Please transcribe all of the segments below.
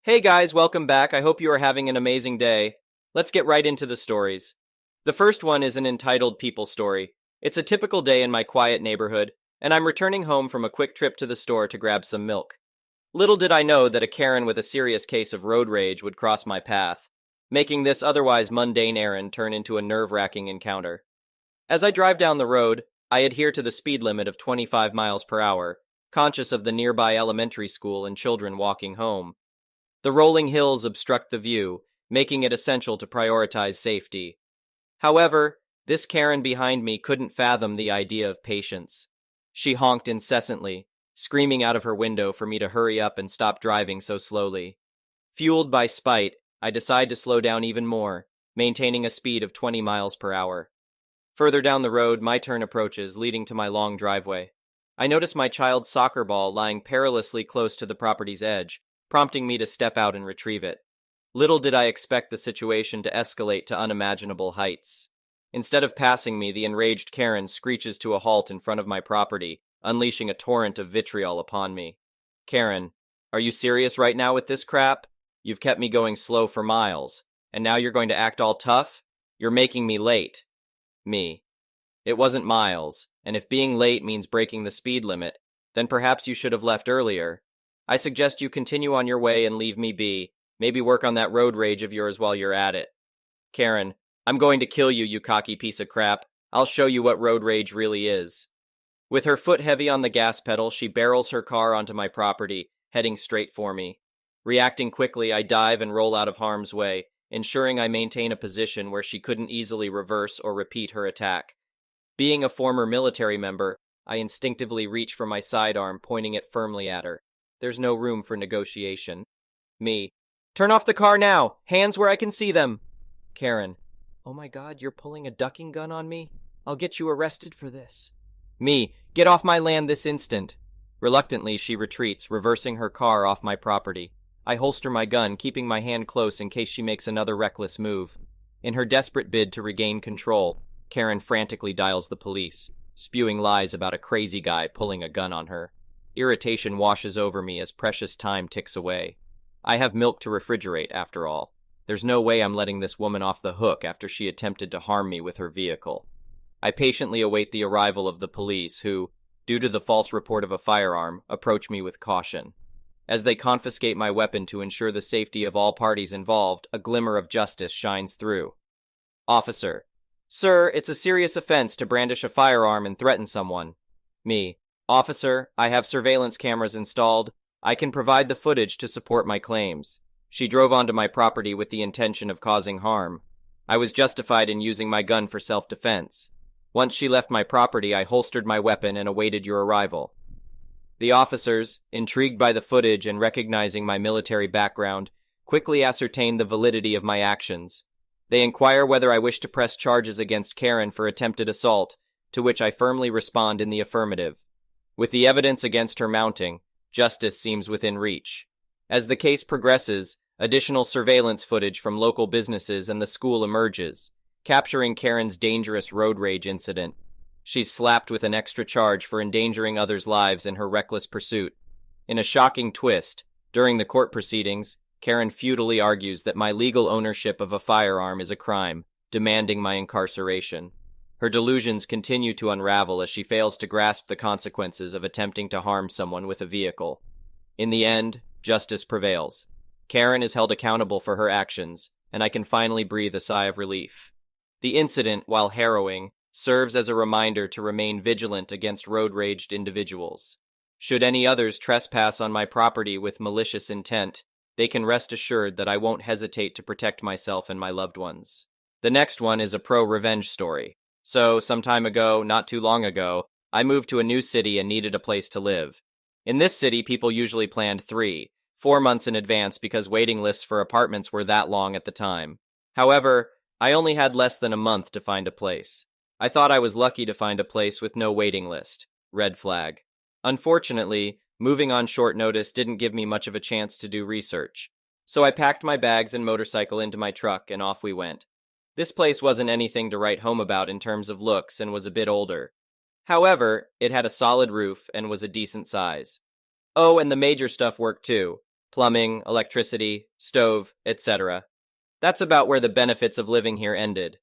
Hey guys, welcome back. I hope you are having an amazing day. Let's get right into the stories. The first one is an entitled People Story. It's a typical day in my quiet neighborhood, and I'm returning home from a quick trip to the store to grab some milk. Little did I know that a Karen with a serious case of road rage would cross my path, making this otherwise mundane errand turn into a nerve-wracking encounter. As I drive down the road, I adhere to the speed limit of 25 miles per hour, conscious of the nearby elementary school and children walking home. The rolling hills obstruct the view, making it essential to prioritize safety. However, this Karen behind me couldn't fathom the idea of patience. She honked incessantly, screaming out of her window for me to hurry up and stop driving so slowly. Fueled by spite, I decide to slow down even more, maintaining a speed of 20 miles per hour. Further down the road, my turn approaches, leading to my long driveway. I notice my child's soccer ball lying perilously close to the property's edge, prompting me to step out and retrieve it. Little did I expect the situation to escalate to unimaginable heights. Instead of passing me, the enraged Karen screeches to a halt in front of my property, unleashing a torrent of vitriol upon me. Karen, are you serious right now with this crap? You've kept me going slow for miles, and now you're going to act all tough? You're making me late. Me. It wasn't miles, and if being late means breaking the speed limit, then perhaps you should have left earlier. I suggest you continue on your way and leave me be. Maybe work on that road rage of yours while you're at it. Karen, I'm going to kill you, you cocky piece of crap. I'll show you what road rage really is. With her foot heavy on the gas pedal, she barrels her car onto my property, heading straight for me. Reacting quickly, I dive and roll out of harm's way, ensuring I maintain a position where she couldn't easily reverse or repeat her attack. Being a former military member, I instinctively reach for my sidearm, pointing it firmly at her. There's no room for negotiation. Me. Turn off the car now! Hands where I can see them! Karen. Oh my god, you're pulling a ducking gun on me? I'll get you arrested for this. Me. Get off my land this instant. Reluctantly, she retreats, reversing her car off my property. I holster my gun, keeping my hand close in case she makes another reckless move. In her desperate bid to regain control, Karen frantically dials the police, spewing lies about a crazy guy pulling a gun on her. Irritation washes over me as precious time ticks away. I have milk to refrigerate, after all. There's no way I'm letting this woman off the hook after she attempted to harm me with her vehicle. I patiently await the arrival of the police who, due to the false report of a firearm, approach me with caution. As they confiscate my weapon to ensure the safety of all parties involved, a glimmer of justice shines through. Officer. Sir, it's a serious offense to brandish a firearm and threaten someone. Me. Officer, I have surveillance cameras installed. I can provide the footage to support my claims. She drove onto my property with the intention of causing harm. I was justified in using my gun for self-defense. Once she left my property, I holstered my weapon and awaited your arrival. The officers, intrigued by the footage and recognizing my military background, quickly ascertained the validity of my actions. They inquire whether I wish to press charges against Karen for attempted assault, to which I firmly respond in the affirmative. With the evidence against her mounting, justice seems within reach. As the case progresses, additional surveillance footage from local businesses and the school emerges, capturing Karen's dangerous road rage incident. She's slapped with an extra charge for endangering others' lives in her reckless pursuit. In a shocking twist, during the court proceedings, Karen futilely argues that my legal ownership of a firearm is a crime, demanding my incarceration. Her delusions continue to unravel as she fails to grasp the consequences of attempting to harm someone with a vehicle. In the end, justice prevails. Karen is held accountable for her actions, and I can finally breathe a sigh of relief. The incident, while harrowing, serves as a reminder to remain vigilant against road-raged individuals. Should any others trespass on my property with malicious intent, they can rest assured that I won't hesitate to protect myself and my loved ones. The next one is a pro-revenge story. So, some time ago, not too long ago, I moved to a new city and needed a place to live. In this city, people usually planned 3-4 months in advance because waiting lists for apartments were that long at the time. However, I only had less than a month to find a place. I thought I was lucky to find a place with no waiting list. Red flag. Unfortunately, moving on short notice didn't give me much of a chance to do research. So I packed my bags and motorcycle into my truck and off we went. This place wasn't anything to write home about in terms of looks and was a bit older. However, it had a solid roof and was a decent size. Oh, and the major stuff worked too. plumbing, electricity, stove, etc. That's about where the benefits of living here ended.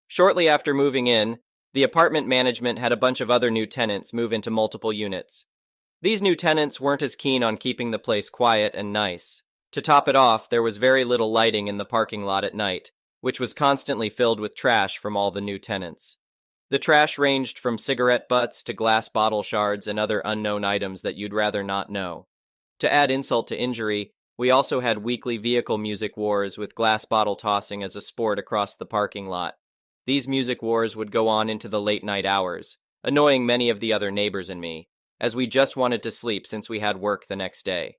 Shortly after moving in, the apartment management had a bunch of other new tenants move into multiple units. These new tenants weren't as keen on keeping the place quiet and nice. To top it off, there was very little lighting in the parking lot at night, which was constantly filled with trash from all the new tenants. The trash ranged from cigarette butts to glass bottle shards and other unknown items that you'd rather not know. To add insult to injury, we also had weekly vehicle music wars with glass bottle tossing as a sport across the parking lot. These music wars would go on into the late night hours, annoying many of the other neighbors and me, as we just wanted to sleep since we had work the next day.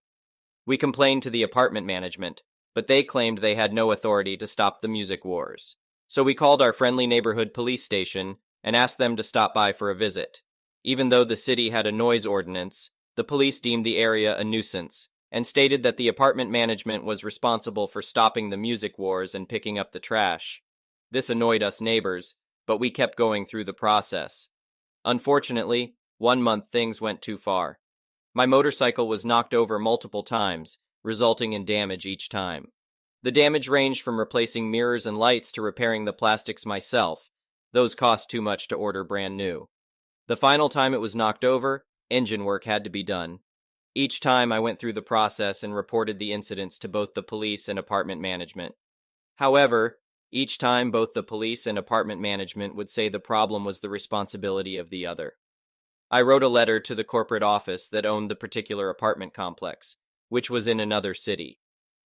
We complained to the apartment management, but they claimed they had no authority to stop the music wars. So we called our friendly neighborhood police station and asked them to stop by for a visit. Even though the city had a noise ordinance, the police deemed the area a nuisance and stated that the apartment management was responsible for stopping the music wars and picking up the trash. This annoyed us neighbors, but we kept going through the process. Unfortunately, 1 month things went too far. My motorcycle was knocked over multiple times, resulting in damage each time. The damage ranged from replacing mirrors and lights to repairing the plastics myself. Those cost too much to order brand new. The final time it was knocked over, engine work had to be done. Each time I went through the process and reported the incidents to both the police and apartment management. However, each time both the police and apartment management would say the problem was the responsibility of the other. I wrote a letter to the corporate office that owned the particular apartment complex, which was in another city.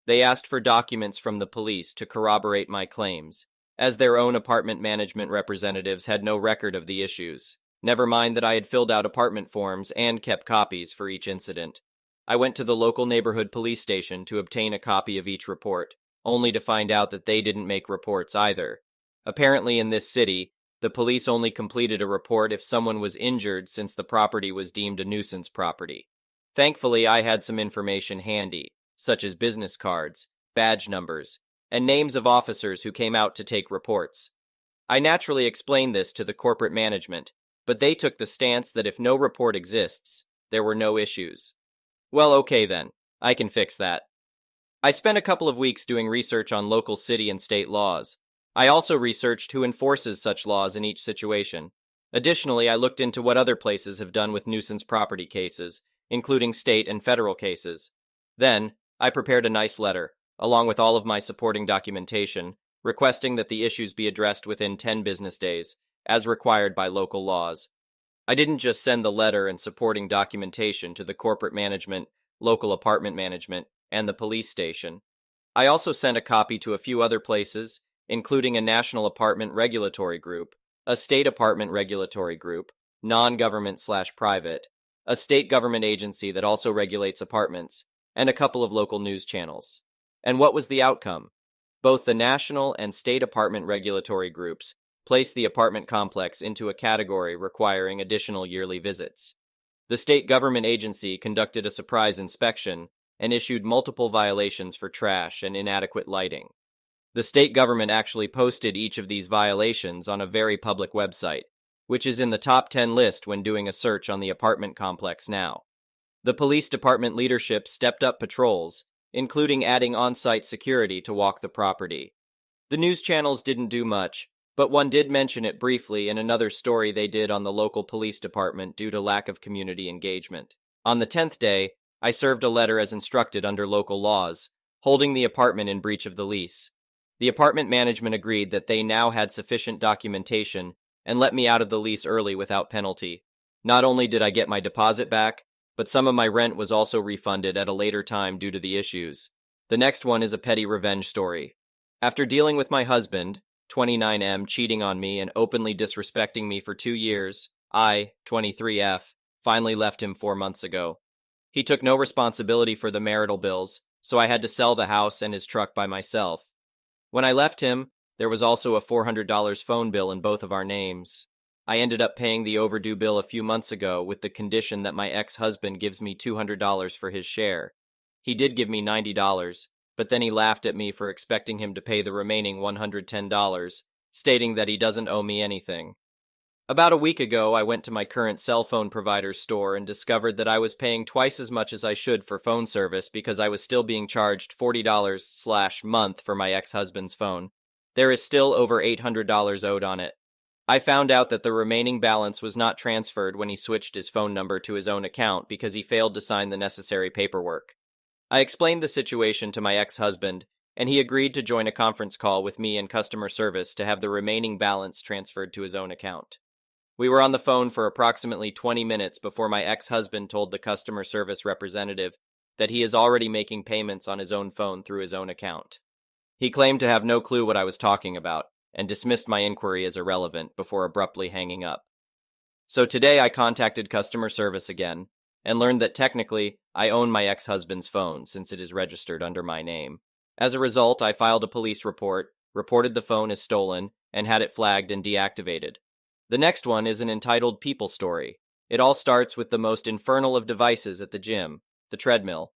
They asked for documents from the police to corroborate my claims, as their own apartment management representatives had no record of the issues. Never mind that I had filled out apartment forms and kept copies for each incident. I went to the local neighborhood police station to obtain a copy of each report, only to find out that they didn't make reports either. Apparently in this city, the police only completed a report if someone was injured since the property was deemed a nuisance property. Thankfully, I had some information handy, such as business cards, badge numbers, and names of officers who came out to take reports. I naturally explained this to the corporate management, but they took the stance that if no report exists, there were no issues. Well, okay then, I can fix that. I spent a couple of weeks doing research on local city and state laws. I also researched who enforces such laws in each situation. Additionally, I looked into what other places have done with nuisance property cases, including state and federal cases. Then, I prepared a nice letter, along with all of my supporting documentation, requesting that the issues be addressed within 10 business days, as required by local laws. I didn't just send the letter and supporting documentation to the corporate management, local apartment management, and the police station. I also sent a copy to a few other places, including a national apartment regulatory group, a state apartment regulatory group, non-government/private, a state government agency that also regulates apartments, and a couple of local news channels. And what was the outcome? Both the national and state apartment regulatory groups placed the apartment complex into a category requiring additional yearly visits. The state government agency conducted a surprise inspection and issued multiple violations for trash and inadequate lighting. The state government actually posted each of these violations on a very public website, which is in the top 10 list when doing a search on the apartment complex now. The police department leadership stepped up patrols, including adding on-site security to walk the property. The news channels didn't do much, but one did mention it briefly in another story they did on the local police department due to lack of community engagement. On the 10th day, I served a letter as instructed under local laws, holding the apartment in breach of the lease. The apartment management agreed that they now had sufficient documentation and let me out of the lease early without penalty. Not only did I get my deposit back, but some of my rent was also refunded at a later time due to the issues. The next one is a petty revenge story. After dealing with my husband, 29M, cheating on me and openly disrespecting me for 2 years, I, 23F, finally left him 4 months ago. He took no responsibility for the marital bills, so I had to sell the house and his truck by myself. When I left him, there was also a $400 phone bill in both of our names. I ended up paying the overdue bill a few months ago with the condition that my ex-husband gives me $200 for his share. He did give me $90, but then he laughed at me for expecting him to pay the remaining $110, stating that he doesn't owe me anything. About a week ago, I went to my current cell phone provider's store and discovered that I was paying twice as much as I should for phone service because I was still being charged $40/month for my ex-husband's phone. There is still over $800 owed on it. I found out that the remaining balance was not transferred when he switched his phone number to his own account because he failed to sign the necessary paperwork. I explained the situation to my ex-husband, and he agreed to join a conference call with me and customer service to have the remaining balance transferred to his own account. We were on the phone for approximately 20 minutes before my ex-husband told the customer service representative that he is already making payments on his own phone through his own account. He claimed to have no clue what I was talking about, and dismissed my inquiry as irrelevant before abruptly hanging up. So today I contacted customer service again, and learned that technically I own my ex-husband's phone since it is registered under my name. As a result, I filed a police report, reported the phone as stolen, and had it flagged and deactivated. The next one is an entitled people story. It all starts with the most infernal of devices at the gym, the treadmill.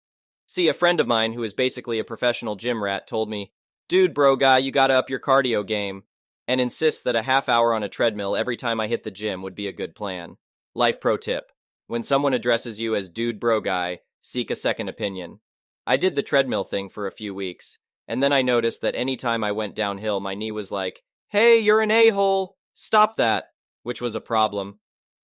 See, a friend of mine who is basically a professional gym rat told me, "Dude, bro guy, you gotta up your cardio game," and insists that a half hour on a treadmill every time I hit the gym would be a good plan. Life pro tip: when someone addresses you as dude bro guy, seek a second opinion. I did the treadmill thing for a few weeks, and then I noticed that any time I went downhill my knee was like, "Hey, you're an a-hole, stop that," which was a problem.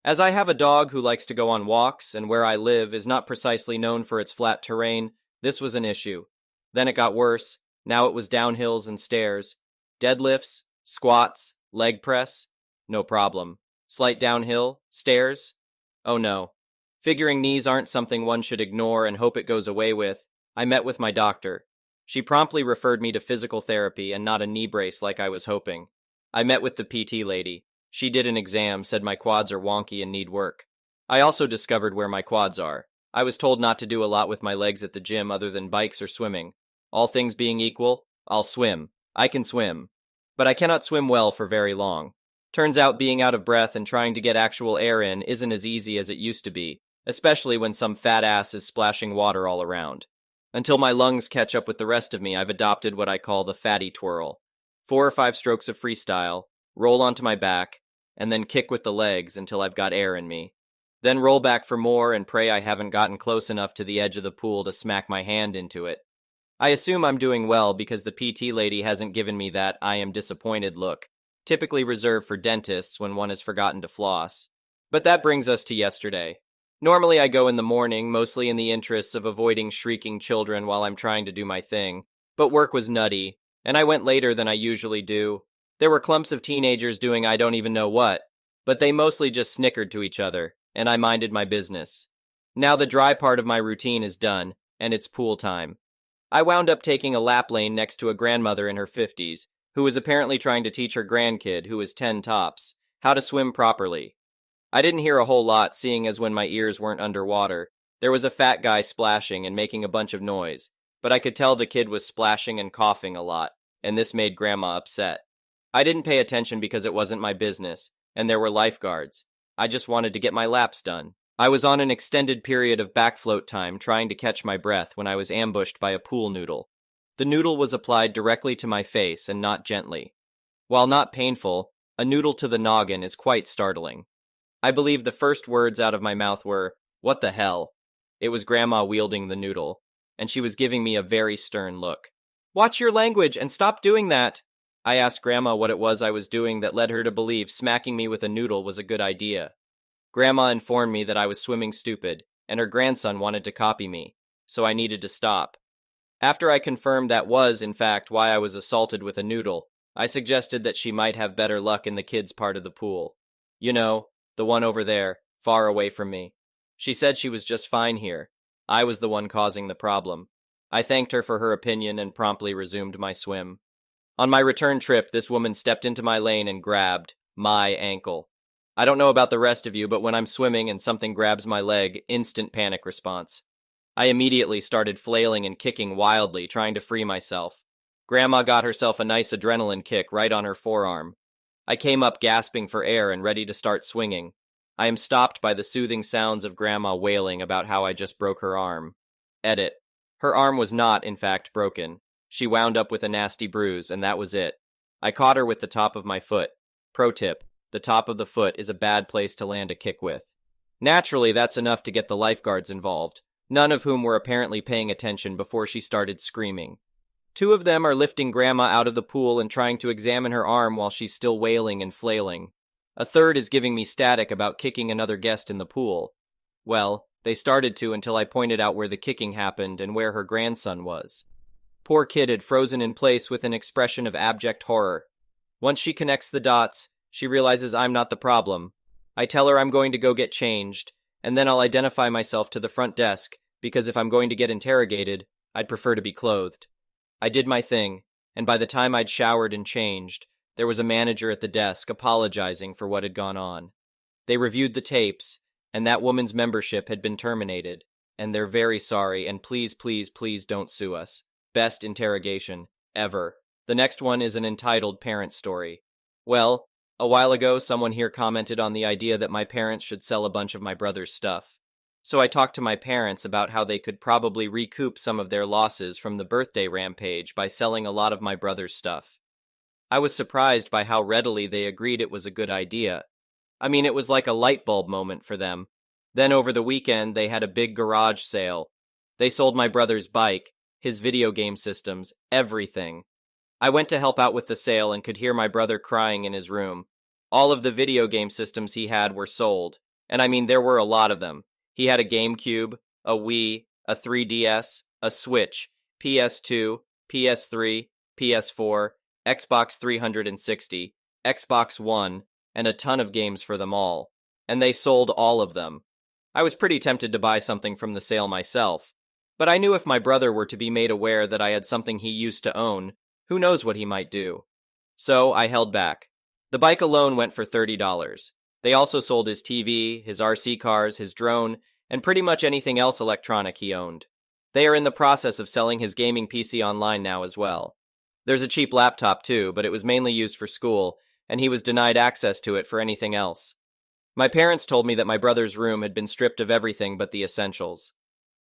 As I have a dog who likes to go on walks, and where I live is not precisely known for its flat terrain, this was an issue. Then it got worse. Now it was downhills and stairs. Deadlifts, squats, leg press, no problem. Slight downhill, stairs? Oh no. Figuring knees aren't something one should ignore and hope it goes away with, I met with my doctor. She promptly referred me to physical therapy and not a knee brace like I was hoping. I met with the PT lady. She did an exam, said my quads are wonky and need work. I also discovered where my quads are. I was told not to do a lot with my legs at the gym other than bikes or swimming. All things being equal, I'll swim. I can swim. But I cannot swim well for very long. Turns out being out of breath and trying to get actual air in isn't as easy as it used to be, especially when some fat ass is splashing water all around. Until my lungs catch up with the rest of me, I've adopted what I call the fatty twirl. 4 or 5 strokes of freestyle, roll onto my back, and then kick with the legs until I've got air in me. Then roll back for more and pray I haven't gotten close enough to the edge of the pool to smack my hand into it. I assume I'm doing well because the PT lady hasn't given me that I am disappointed look, typically reserved for dentists when one has forgotten to floss. But that brings us to yesterday. Normally I go in the morning, mostly in the interests of avoiding shrieking children while I'm trying to do my thing, but work was nutty, and I went later than I usually do. There were clumps of teenagers doing I don't even know what, but they mostly just snickered to each other, and I minded my business. Now the dry part of my routine is done, and it's pool time. I wound up taking a lap lane next to a grandmother in her 50s, who was apparently trying to teach her grandkid, who was 10 tops, how to swim properly. I didn't hear a whole lot, seeing as when my ears weren't underwater. There was a fat guy splashing and making a bunch of noise, but I could tell the kid was splashing and coughing a lot, and this made Grandma upset. I didn't pay attention because it wasn't my business, and there were lifeguards. I just wanted to get my laps done. I was on an extended period of back float time trying to catch my breath when I was ambushed by a pool noodle. The noodle was applied directly to my face and not gently. While not painful, a noodle to the noggin is quite startling. I believe the first words out of my mouth were, "What the hell?" It was Grandma wielding the noodle, and she was giving me a very stern look. "Watch your language and stop doing that!" I asked Grandma what it was I was doing that led her to believe smacking me with a noodle was a good idea. Grandma informed me that I was swimming stupid, and her grandson wanted to copy me, so I needed to stop. After I confirmed that was, in fact, why I was assaulted with a noodle, I suggested that she might have better luck in the kids' part of the pool. You know, the one over there, far away from me. She said she was just fine here. I was the one causing the problem. I thanked her for her opinion and promptly resumed my swim. On my return trip, this woman stepped into my lane and grabbed my ankle. I don't know about the rest of you, but when I'm swimming and something grabs my leg, instant panic response. I immediately started flailing and kicking wildly, trying to free myself. Grandma got herself a nice adrenaline kick right on her forearm. I came up gasping for air and ready to start swinging. I am stopped by the soothing sounds of Grandma wailing about how I just broke her arm. Edit. Her arm was not, in fact, broken. She wound up with a nasty bruise, and that was it. I caught her with the top of my foot. Pro tip: the top of the foot is a bad place to land a kick with. Naturally, that's enough to get the lifeguards involved, none of whom were apparently paying attention before she started screaming. Two of them are lifting Grandma out of the pool and trying to examine her arm while she's still wailing and flailing. A third is giving me static about kicking another guest in the pool. Well, they started to until I pointed out where the kicking happened and where her grandson was. Poor kid had frozen in place with an expression of abject horror. Once she connects the dots, she realizes I'm not the problem. I tell her I'm going to go get changed, and then I'll identify myself to the front desk, because if I'm going to get interrogated, I'd prefer to be clothed. I did my thing, and by the time I'd showered and changed, there was a manager at the desk apologizing for what had gone on. They reviewed the tapes, and that woman's membership had been terminated, and they're very sorry, and please, please, please don't sue us. Best interrogation ever. The next one is an entitled parent story. Well, a while ago someone here commented on the idea that my parents should sell a bunch of my brother's stuff. So I talked to my parents about how they could probably recoup some of their losses from the birthday rampage by selling a lot of my brother's stuff. I was surprised by how readily they agreed it was a good idea. I mean, it was like a light bulb moment for them. Then over the weekend, they had a big garage sale. They sold my brother's bike, his video game systems, everything. I went to help out with the sale and could hear my brother crying in his room. All of the video game systems he had were sold, and I mean there were a lot of them. He had a GameCube, a Wii, a 3DS, a Switch, PS2, PS3, PS4, Xbox 360, Xbox One, and a ton of games for them all. And they sold all of them. I was pretty tempted to buy something from the sale myself, but I knew if my brother were to be made aware that I had something he used to own, who knows what he might do. So I held back. The bike alone went for $30. They also sold his TV, his RC cars, his drone, and pretty much anything else electronic he owned. They are in the process of selling his gaming PC online now as well. There's a cheap laptop too, but it was mainly used for school, and he was denied access to it for anything else. My parents told me that my brother's room had been stripped of everything but the essentials.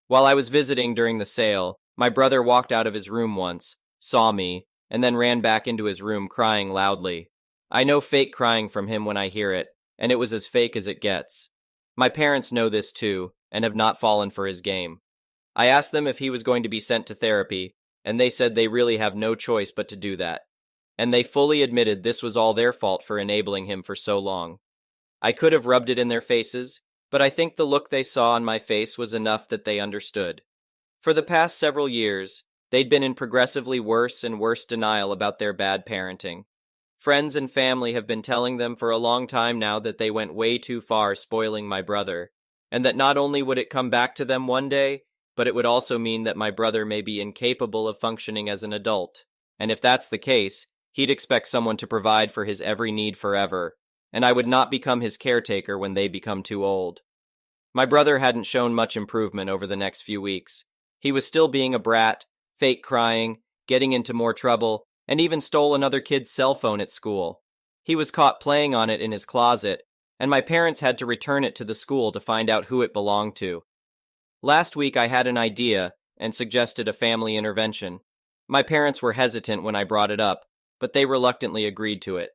While I was visiting during the sale, my brother walked out of his room once, saw me, and then ran back into his room crying loudly. I know fake crying from him when I hear it, and it was as fake as it gets. My parents know this too, and have not fallen for his game. I asked them if he was going to be sent to therapy, and they said they really have no choice but to do that. And they fully admitted this was all their fault for enabling him for so long. I could have rubbed it in their faces, but I think the look they saw on my face was enough that they understood. For the past several years, they'd been in progressively worse and worse denial about their bad parenting. Friends and family have been telling them for a long time now that they went way too far spoiling my brother, and that not only would it come back to them one day, but it would also mean that my brother may be incapable of functioning as an adult. And if that's the case, he'd expect someone to provide for his every need forever, and I would not become his caretaker when they become too old. My brother hadn't shown much improvement over the next few weeks. He was still being a brat, fake crying, getting into more trouble, and even stole another kid's cell phone at school. He was caught playing on it in his closet, and my parents had to return it to the school to find out who it belonged to. Last week I had an idea and suggested a family intervention. My parents were hesitant when I brought it up, but they reluctantly agreed to it.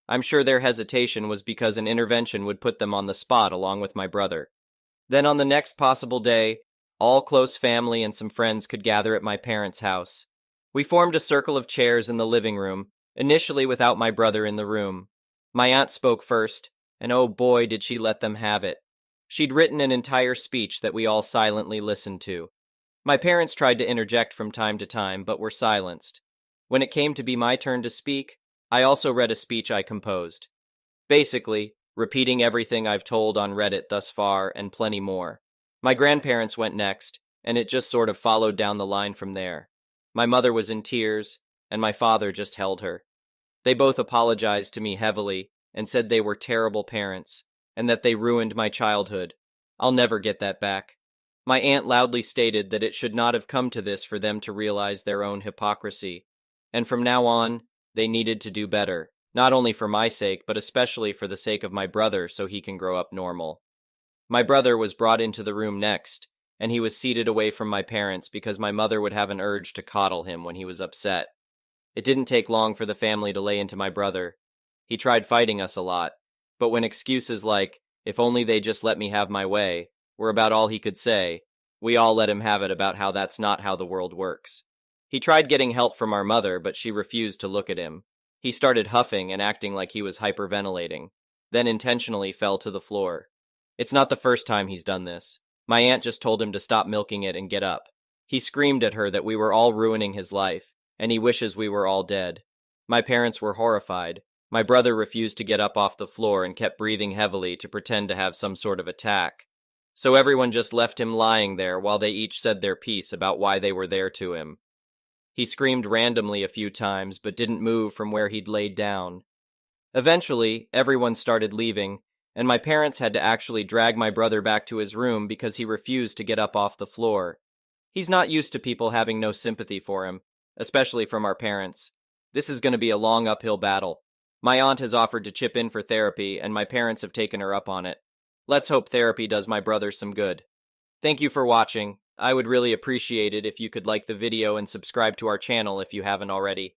I'm sure their hesitation was because an intervention would put them on the spot along with my brother. Then on the next possible day, all close family and some friends could gather at my parents' house. We formed a circle of chairs in the living room, initially without my brother in the room. My aunt spoke first, and oh boy did she let them have it. She'd written an entire speech that we all silently listened to. My parents tried to interject from time to time, but were silenced. When it came to be my turn to speak, I also read a speech I composed. Basically, repeating everything I've told on Reddit thus far and plenty more. My grandparents went next, and it just sort of followed down the line from there. My mother was in tears, and my father just held her. They both apologized to me heavily and said they were terrible parents, and that they ruined my childhood. I'll never get that back. My aunt loudly stated that it should not have come to this for them to realize their own hypocrisy, and from now on, they needed to do better, not only for my sake, but especially for the sake of my brother so he can grow up normal. My brother was brought into the room next, and he was seated away from my parents because my mother would have an urge to coddle him when he was upset. It didn't take long for the family to lay into my brother. He tried fighting us a lot, But when excuses like, if only they just let me have my way, were about all he could say, we all let him have it about how that's not how the world works. He tried getting help from our mother, but she refused to look at him. He started huffing and acting like he was hyperventilating, then intentionally fell to the floor. It's not the first time he's done this. My aunt just told him to stop milking it and get up. He screamed at her that we were all ruining his life, and he wishes we were all dead. My parents were horrified. My brother refused to get up off the floor and kept breathing heavily to pretend to have some sort of attack. So everyone just left him lying there while they each said their piece about why they were there to him. He screamed randomly a few times, but didn't move from where he'd laid down. Eventually, everyone started leaving, and my parents had to actually drag my brother back to his room because he refused to get up off the floor. He's not used to people having no sympathy for him, especially from our parents. This is going to be a long uphill battle. My aunt has offered to chip in for therapy, and my parents have taken her up on it. Let's hope therapy does my brother some good. Thank you for watching. I would really appreciate it if you could like the video and subscribe to our channel if you haven't already.